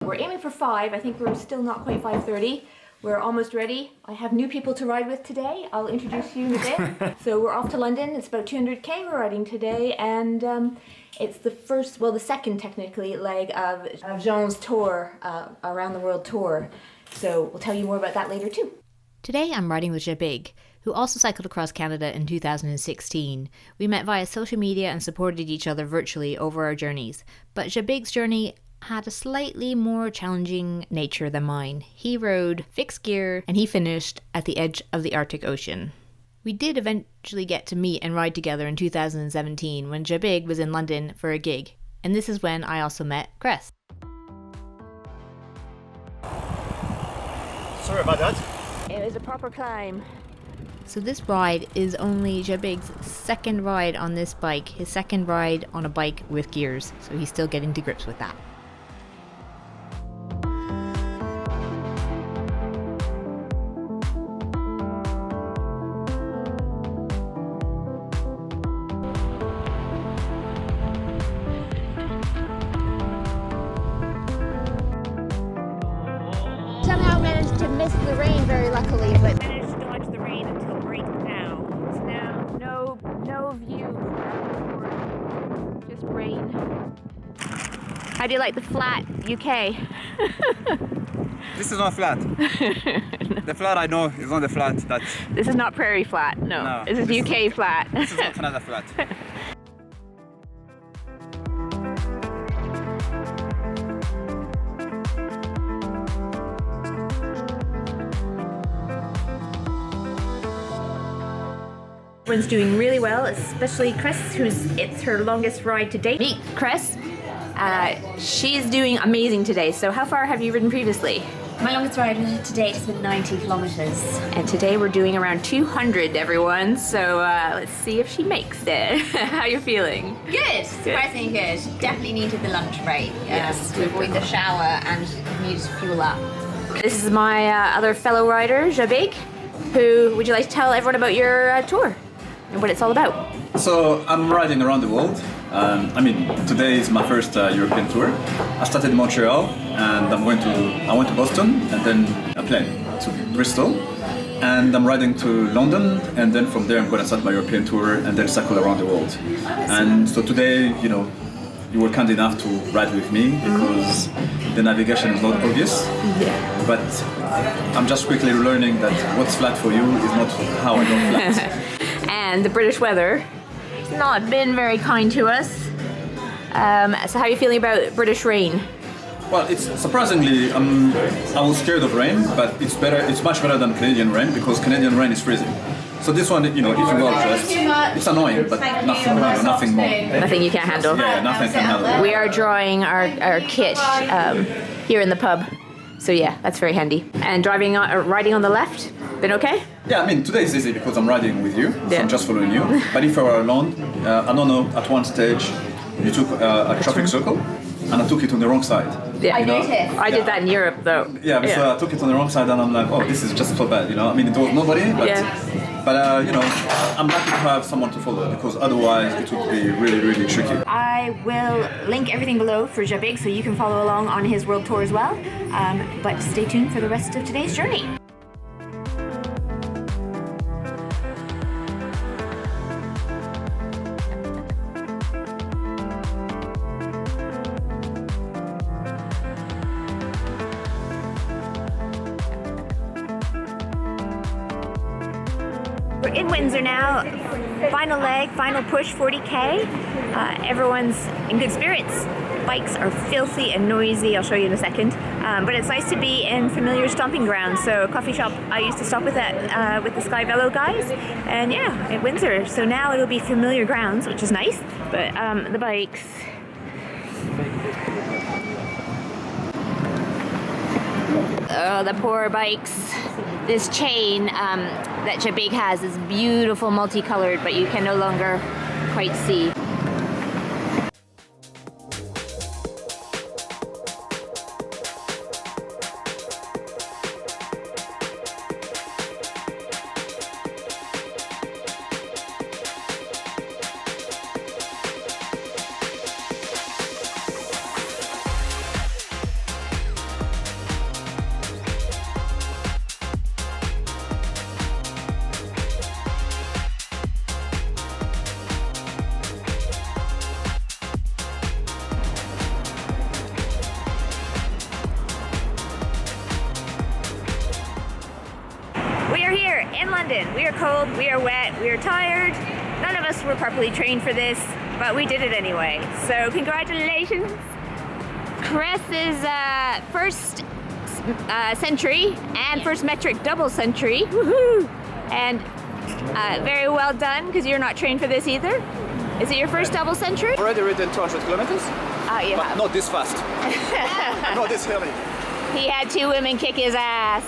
we're aiming for 5. I think we're still not quite 5:30. We're almost ready. I have new people to ride with today. I'll introduce you in a bit. So we're off to London. It's about 200k we're riding today, and it's the second technically leg of Jean's tour, around the world tour. So we'll tell you more about that later too. Today I'm riding with JaBig, who also cycled across Canada in 2016. We met via social media and supported each other virtually over our journeys. But JaBig's journey had a slightly more challenging nature than mine. He rode fixed gear and he finished at the edge of the Arctic Ocean. We did eventually get to meet and ride together in 2017 when JaBig was in London for a gig. And this is when I also met Cress. Sorry about that. It was a proper climb. So this ride is only JaBig's second ride on this bike, his second ride on a bike with gears. So he's still getting to grips with that. Somehow managed to miss the rain very luckily, but managed to dodge the rain until right now. It's now no view, just rain. How do you like the flat UK? This is not flat. The flat I know is not the flat that... This is not prairie flat, no. This is UK flat. This is not Canada flat. Everyone's doing really well, especially Chris, it's her longest ride to date. Meet Chris. She's doing amazing today. So how far have you ridden previously? My longest ride to date has been 90 kilometres. And today we're doing around 200, everyone. So let's see if she makes it. How you feeling? Good, surprisingly good. Definitely needed the lunch break to avoid the shower and needed to fuel up. This is my other fellow rider, JaBig. Who would you like to tell everyone about your tour and what it's all about? So I'm riding around the world. Today is my first European tour. I started in Montreal and I went to Boston and then I plane to Bristol. And I'm riding to London and then from there I'm going to start my European tour and then cycle around the world. And so today, you were kind enough to ride with me because the navigation is not obvious. Yeah. But I'm just quickly learning that what's flat for you is not how I go flat. And the British weather has not been very kind to us. So how are you feeling about British rain? Well, it's surprisingly, I was scared of rain, but it's much better than Canadian rain because Canadian rain is freezing. So this one, if you well dressed, it's annoying, but nothing more. Nothing you can't handle. Yeah, nothing can handle. We are drawing our kit here in the pub. So yeah, that's very handy. And riding on the left, been okay? Yeah, today is easy because I'm riding with you, so I'm just following you. But if I were alone, I don't know, at one stage, you took a traffic circle, and I took it on the wrong side. Yeah, I noticed. I did that in Europe though. Yeah, so I took it on the wrong side and I'm like, oh, this is just so bad, It was nobody, but I'm lucky to have someone to follow because otherwise it would be really, really tricky. I will link everything below for JaBig so you can follow along on his world tour as well. But stay tuned for the rest of today's journey. We're in Windsor now, final leg, final push, 40k. Everyone's in good spirits. Bikes are filthy and noisy, I'll show you in a second. But it's nice to be in familiar stomping grounds. So coffee shop I used to stop with with the Sky Velo guys. And yeah, at Windsor. So now it'll be familiar grounds, which is nice. But the bikes. Oh, the poor bikes. This chain that JaBig has is beautiful, multicolored, but you can no longer quite see. We are here in London. We are cold, we are wet, we are tired. None of us were properly trained for this, but we did it anyway. So congratulations. Chris's first century and first metric double century. Woohoo! And very well done, because you're not trained for this either. Is it your first double century? Already ridden 200 kilometers, You but have. not this fast. Not this early. He had 2 women kick his ass.